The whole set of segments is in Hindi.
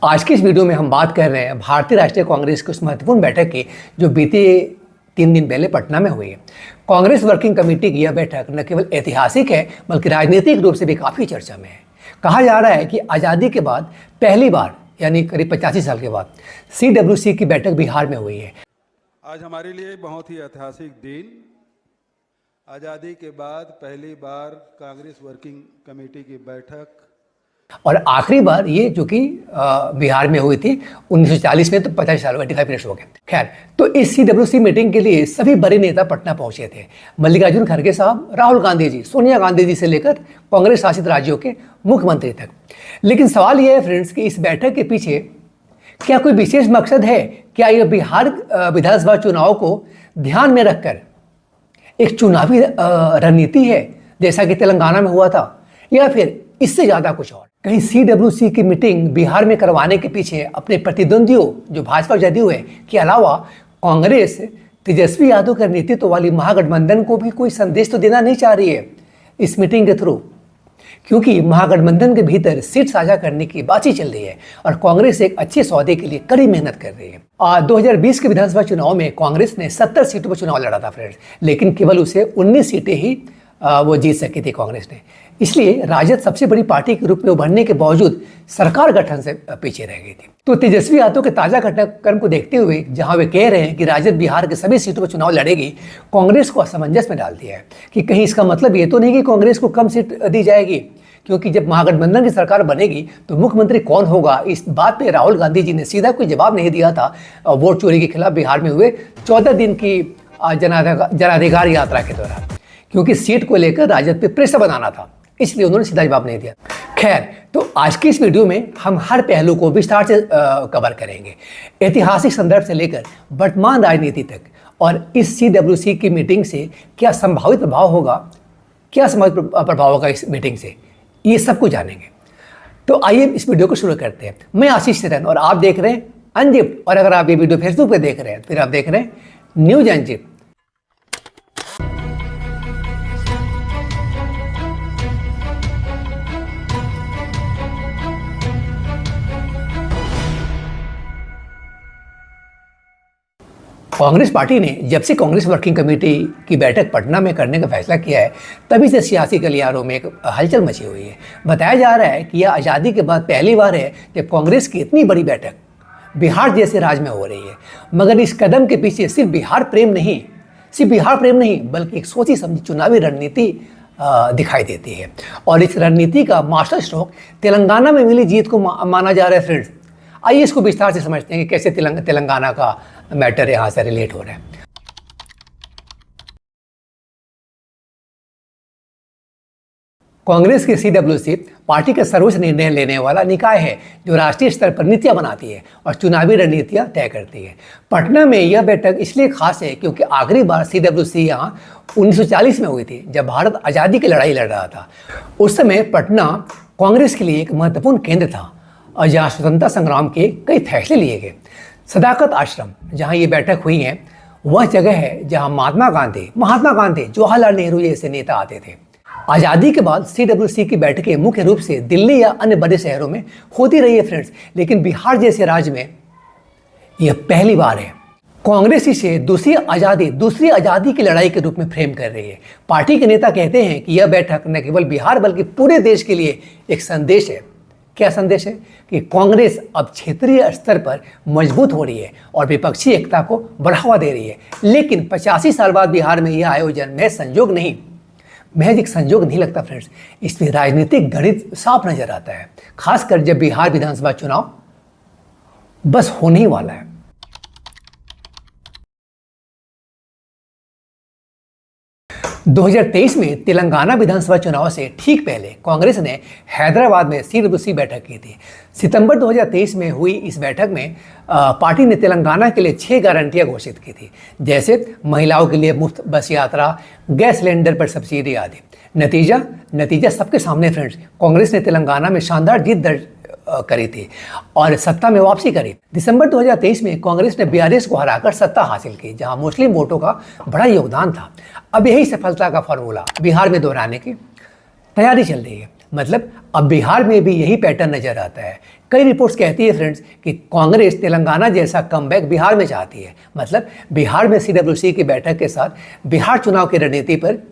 आज की इस वीडियो में हम बात कर रहे हैं भारतीय राष्ट्रीय कांग्रेस की उस महत्वपूर्ण बैठक की जो बीते 3 दिन पहले पटना में हुई है। कांग्रेस वर्किंग कमेटी की यह बैठक न केवल ऐतिहासिक है बल्कि राजनीतिक रूप से भी काफ़ी चर्चा में है। कहा जा रहा है कि आज़ादी के बाद पहली बार यानी करीब 85 साल के बाद CWC की बैठक बिहार में हुई है। आज हमारे लिए बहुत ही ऐतिहासिक दिन, आज़ादी के बाद पहली बार कांग्रेस वर्किंग कमेटी की बैठक और आखिरी बार ये जो कि बिहार में हुई थी 1940 में, तो 50 साल 85 ईयर्स हो गए। खैर, तो इस CWC मीटिंग के लिए सभी बड़े नेता पटना पहुंचे थे। मल्लिकार्जुन खड़गे साहब, राहुल गांधी जी, सोनिया गांधी जी से लेकर कांग्रेस शासित राज्यों के मुख्यमंत्री तक। लेकिन सवाल यह है फ्रेंड्स कि इस बैठक के पीछे क्या कोई विशेष मकसद है? क्या यह बिहार विधानसभा चुनाव को ध्यान में रखकर एक चुनावी रणनीति है जैसा कि तेलंगाना में हुआ था, या फिर इससे ज़्यादा कुछ और? कहीं CWC की मीटिंग बिहार में करवाने के पीछे अपने प्रतिद्वंदियों जो भाजपा जदयू है के अलावा कांग्रेस तेजस्वी यादव के नेतृत्व वाली महागठबंधन को भी कोई संदेश तो देना नहीं चाह रही है इस मीटिंग के थ्रू, क्योंकि महागठबंधन के भीतर सीट साझा करने की बात ही चल रही है और कांग्रेस एक अच्छे सौदे के लिए कड़ी मेहनत कर रही है। 2020 के विधानसभा चुनाव में कांग्रेस ने 70 सीटों पर चुनाव लड़ा था फ्रेंड्स, लेकिन केवल उसे 19 सीटें ही वो जीत सकी थी कांग्रेस ने। इसलिए राजद सबसे बड़ी पार्टी के रूप में उभरने के बावजूद सरकार गठन से पीछे रह गई थी। तो तेजस्वी यादव के ताजा घटनाक्रम को देखते हुए जहां वे कह रहे हैं कि राजद बिहार के सभी सीटों पर चुनाव लड़ेगी, कांग्रेस को असमंजस में डाल दिया है कि कहीं इसका मतलब ये तो नहीं कि कांग्रेस को कम सीट दी जाएगी, क्योंकि जब महागठबंधन की सरकार बनेगी तो मुख्यमंत्री कौन होगा, इस बात पे राहुल गांधी जी ने सीधा कोई जवाब नहीं दिया था वोट चोरी के खिलाफ बिहार में हुए 14 दिन की जनाधिकार यात्रा के दौरान, क्योंकि सीट को लेकर राजद पे प्रेशर बनाना था, इसलिए उन्होंने सीधा जवाब नहीं दिया। खैर, तो आज की इस वीडियो में हम हर पहलू को विस्तार से कवर करेंगे, ऐतिहासिक संदर्भ से लेकर वर्तमान राजनीति तक, और इस CWC की मीटिंग से क्या संभावित प्रभाव होगा, क्या संभावित प्रभाव होगा इस मीटिंग से, ये सब कुछ जानेंगे। तो आइए इस वीडियो को शुरू करते हैं। मैं आशीष सिरन और आप देख रहे हैं अनजिप्ड, और अगर आप ये वीडियो फेसबुक पे देख रहे हैं फिर आप देख रहे हैं न्यूज अनजिप्ड। कांग्रेस पार्टी ने जब से कांग्रेस वर्किंग कमेटी की बैठक पटना में करने का फैसला किया है, तभी से सियासी गलियारों में एक हलचल मची हुई है। बताया जा रहा है कि यह आज़ादी के बाद पहली बार है जब कांग्रेस की इतनी बड़ी बैठक बिहार जैसे राज्य में हो रही है। मगर इस कदम के पीछे सिर्फ बिहार प्रेम नहीं बल्कि एक सोची समझी चुनावी रणनीति दिखाई देती है, और इस रणनीति का मास्टर स्ट्रोक तेलंगाना में मिली जीत को माना जा रहा है फ्रेंड्स। आइए इसको विस्तार से समझते हैं कि कैसे तेलंगाना का मैटर यहाँ से रिलेट हो रहा है। कांग्रेस की CWC पार्टी का सर्वोच्च निर्णय लेने वाला निकाय है जो राष्ट्रीय स्तर पर नीतियां बनाती है और चुनावी रणनीतियां तय करती है। पटना में यह बैठक इसलिए खास है क्योंकि आखिरी बार CWC यहाँ 1940 में हुई थी, जब भारत आज़ादी की लड़ाई लड़ रहा था। उस समय पटना कांग्रेस के लिए एक महत्वपूर्ण केंद्र था और जहाँ स्वतंत्रता संग्राम के कई फैसले लिए गए। सदाकत आश्रम जहाँ ये बैठक हुई है, वह जगह है जहाँ महात्मा गांधी, जवाहरलाल नेहरू जैसे नेता आते थे। आज़ादी के बाद CWC की बैठकें मुख्य रूप से दिल्ली या अन्य बड़े शहरों में होती रही है फ्रेंड्स, लेकिन बिहार जैसे राज्य में यह पहली बार है। कांग्रेस इसे दूसरी आज़ादी की लड़ाई के रूप में फ्रेम कर रही है। पार्टी के नेता कहते हैं कि यह बैठक न केवल बिहार बल्कि पूरे देश के लिए एक संदेश है। क्या संदेश है? कि कांग्रेस अब क्षेत्रीय स्तर पर मजबूत हो रही है और विपक्षी एकता को बढ़ावा दे रही है। लेकिन 85 साल बाद बिहार में यह आयोजन महज एक संजोग नहीं लगता फ्रेंड्स, इसमें राजनीतिक गणित साफ नजर आता है, खासकर जब बिहार विधानसभा चुनाव बस होने ही वाला है। दो 2023 में तेलंगाना विधानसभा चुनाव से ठीक पहले कांग्रेस ने हैदराबाद में CWC बैठक की थी। सितंबर 2023 में हुई इस बैठक में पार्टी ने तेलंगाना के लिए 6 गारंटियां घोषित की थी, जैसे महिलाओं के लिए मुफ्त बस यात्रा, गैस सिलेंडर पर सब्सिडी आदि। नतीजा सबके सामने फ्रेंड्स, कांग्रेस ने तेलंगाना में शानदार जीत दर्ज करी थी और सत्ता में वापसी करी। दिसंबर 2023 में कांग्रेस ने BRS को हराकर सत्ता हासिल की, जहां मुस्लिम वोटों का बड़ा योगदान था। अब यही सफलता का फॉर्मूला बिहार में दोहराने की तैयारी चल रही है। मतलब अब बिहार में भी यही पैटर्न नजर आता है। कई रिपोर्ट्स कहती है फ्रेंड्स कि कांग्रेस तेलंगाना जैसा कमबैक बिहार में चाहती है। मतलब बिहार में CWC की बैठक के साथ बिहार चुनाव की रणनीति पर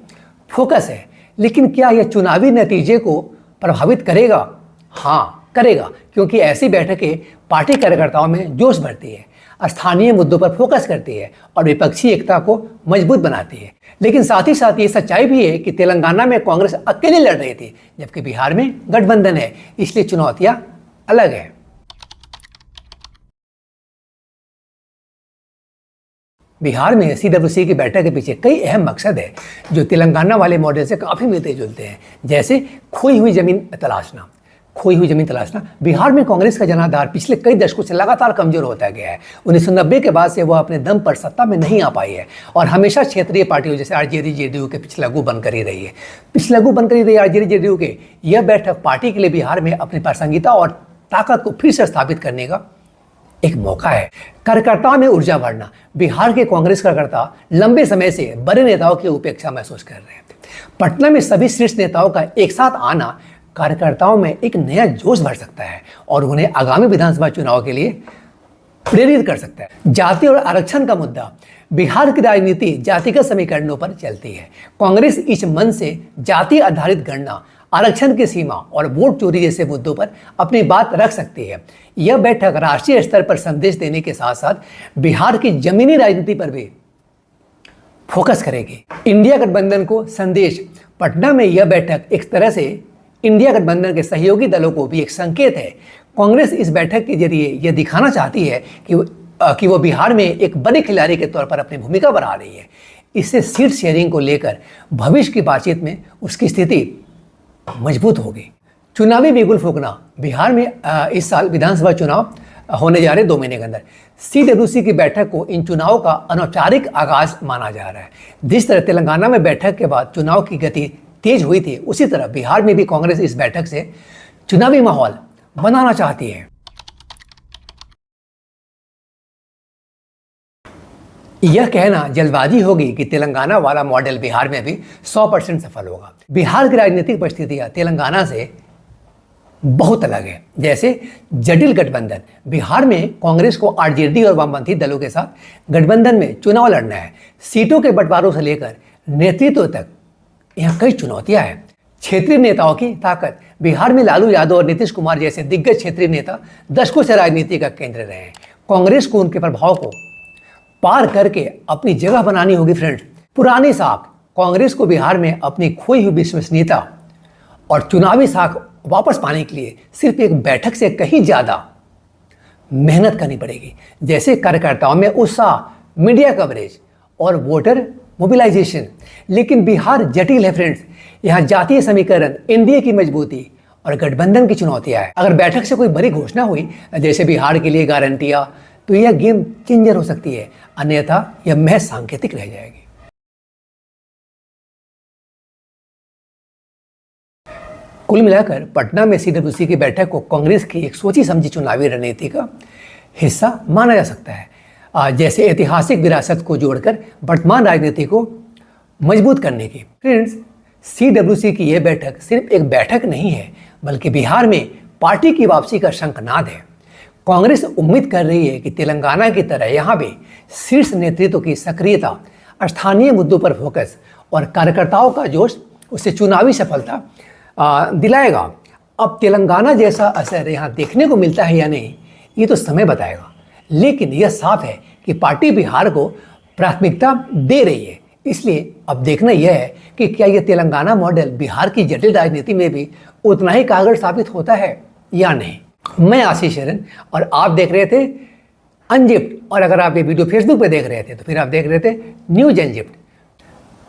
फोकस है। लेकिन क्या यह चुनावी नतीजे को प्रभावित करेगा? हाँ, करेगा, क्योंकि ऐसी बैठकें पार्टी कार्यकर्ताओं में जोश भरती है, स्थानीय मुद्दों पर फोकस करती है और विपक्षी एकता को मजबूत बनाती है। लेकिन साथ ही साथ ये सच्चाई भी है कि तेलंगाना में कांग्रेस अकेले लड़ रही थी, जबकि बिहार में गठबंधन है, इसलिए चुनौतियां अलग है। बिहार में CWC की बैठक के पीछे कई अहम मकसद है जो तेलंगाना वाले मॉडल से काफी मिलते जुलते हैं। जैसे खोई हुई जमीन तलाशना। बिहार में कांग्रेस का जनाधार पिछले कई दशकों से लगातार कमजोर होता गया है। 1990 के बाद से वह अपने दम पर सत्ता में नहीं आ पाई है और हमेशा क्षेत्रीय पार्टियों जैसे RJD JDU के पिछलग्गू बनकर ही रही है। RJD JDU के यह बैठक पार्टी के लिए बिहार में अपनी प्रासंगिकता और ताकत को फिर से स्थापित करने का एक मौका है। कार्यकर्ताओं में ऊर्जा भरना। बिहार के कांग्रेस कार्यकर्ता लंबे समय से बड़े नेताओं की उपेक्षा महसूस कर रहे थे। पटना में सभी शीर्ष नेताओं का एक साथ आना कार्यकर्ताओं में एक नया जोश भर सकता है और उन्हें आगामी विधानसभा चुनाव के लिए प्रेरित कर सकता है। जाति और आरक्षण का मुद्दा। बिहार की राजनीति जातिगत समीकरणों पर चलती है। कांग्रेस इस मन से जाति आधारित गणना, आरक्षण की सीमा और वोट चोरी जैसे मुद्दों पर अपनी बात रख सकती है। यह बैठक राष्ट्रीय स्तर पर संदेश देने के साथ साथ बिहार की जमीनी राजनीति पर भी फोकस करेगी। इंडिया गठबंधन को संदेश। पटना में यह बैठक एक तरह से इंडिया गठबंधन के सहयोगी दलों को भी एक संकेत है। कांग्रेस इस बैठक के जरिए यह दिखाना चाहती है कि वो बिहार में एक बड़े खिलाड़ी के तौर पर अपनी भूमिका बढ़ा रही है। इससे सीट शेयरिंग को लेकर भविष्य की बातचीत में उसकी स्थिति मजबूत होगी। चुनावी बिगुल फूंकना। बिहार में इस साल विधानसभा चुनाव होने जा रहे 2 महीने के अंदर। CWC की बैठक को इन चुनाव का अनौपचारिक आगाज माना जा रहा है। जिस तरह तेलंगाना में बैठक के बाद चुनाव की गति तेज हुई थी, उसी तरह बिहार में भी कांग्रेस इस बैठक से चुनावी माहौल बनाना चाहती है। यह कहना जल्दबाजी होगी कि तेलंगाना वाला मॉडल बिहार में भी 100% सफल होगा। बिहार की राजनीतिक परिस्थितियां तेलंगाना से बहुत अलग है। जैसे जटिल गठबंधन। बिहार में कांग्रेस को RJD और वामपंथी दलों के साथ गठबंधन में चुनाव लड़ना है। सीटों के बंटवारों से लेकर नेतृत्व तक यहाँ कई चुनौतियां हैं। क्षेत्रीय नेताओं की ताकत। बिहार में लालू यादव और नीतीश कुमार जैसे दिग्गज क्षेत्रीय नेता दशकों से राजनीति का केंद्र रहे हैं। कांग्रेस को उनके प्रभाव को पार करके अपनी जगह बनानी होगी फ्रेंड्स। पुरानी साख। कांग्रेस को बिहार में अपनी खोई हुई विश्वसनीयता और चुनावी साख वापस पाने के लिए सिर्फ एक बैठक से कहीं ज्यादा मेहनत करनी पड़ेगी। जैसे कार्यकर्ताओं में उत्साह, मीडिया कवरेज और वोटर मोबिलाइजेशन। लेकिन बिहार जटिल है फ्रेंड्स। यहाँ जातीय समीकरण, एनडीए की मजबूती और गठबंधन की चुनौतियां हैं। अगर बैठक से कोई बड़ी घोषणा हुई जैसे बिहार के लिए गारंटियां, तो यह गेम चेंजर हो सकती है, अन्यथा यह महज सांकेतिक रह जाएगी। कुल मिलाकर पटना में CWC की बैठक को कांग्रेस की एक सोची समझी चुनावी रणनीति का हिस्सा माना जा सकता है। जैसे ऐतिहासिक विरासत को जोड़कर वर्तमान राजनीति को मजबूत करने की। फ्रेंड्स, CWC की यह बैठक सिर्फ एक बैठक नहीं है, बल्कि बिहार में पार्टी की वापसी का शंखनाद है। कांग्रेस उम्मीद कर रही है कि तेलंगाना की तरह यहाँ भी शीर्ष नेतृत्व की सक्रियता, स्थानीय मुद्दों पर फोकस और कार्यकर्ताओं का जोश उसे चुनावी सफलता दिलाएगा। अब तेलंगाना जैसा असर यहाँ देखने को मिलता है या नहीं, ये तो समय बताएगा। लेकिन यह साफ है कि पार्टी बिहार को प्राथमिकता दे रही है। इसलिए अब देखना यह है कि क्या यह तेलंगाना मॉडल बिहार की जटिल राजनीति में भी उतना ही कारगर साबित होता है या नहीं। मैं आशीष शरण और आप देख रहे थे अनजिप्ट। और अगर आप ये वीडियो फेसबुक पे देख रहे थे तो फिर आप देख रहे थे न्यूज अनजिप्ट।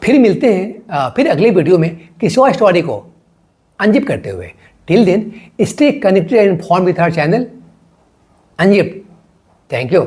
फिर मिलते हैं फिर अगले वीडियो में किसी और स्टोरी को अनजिप करते हुए। Till then stay connected and informed with our channel unzipped. Thank you.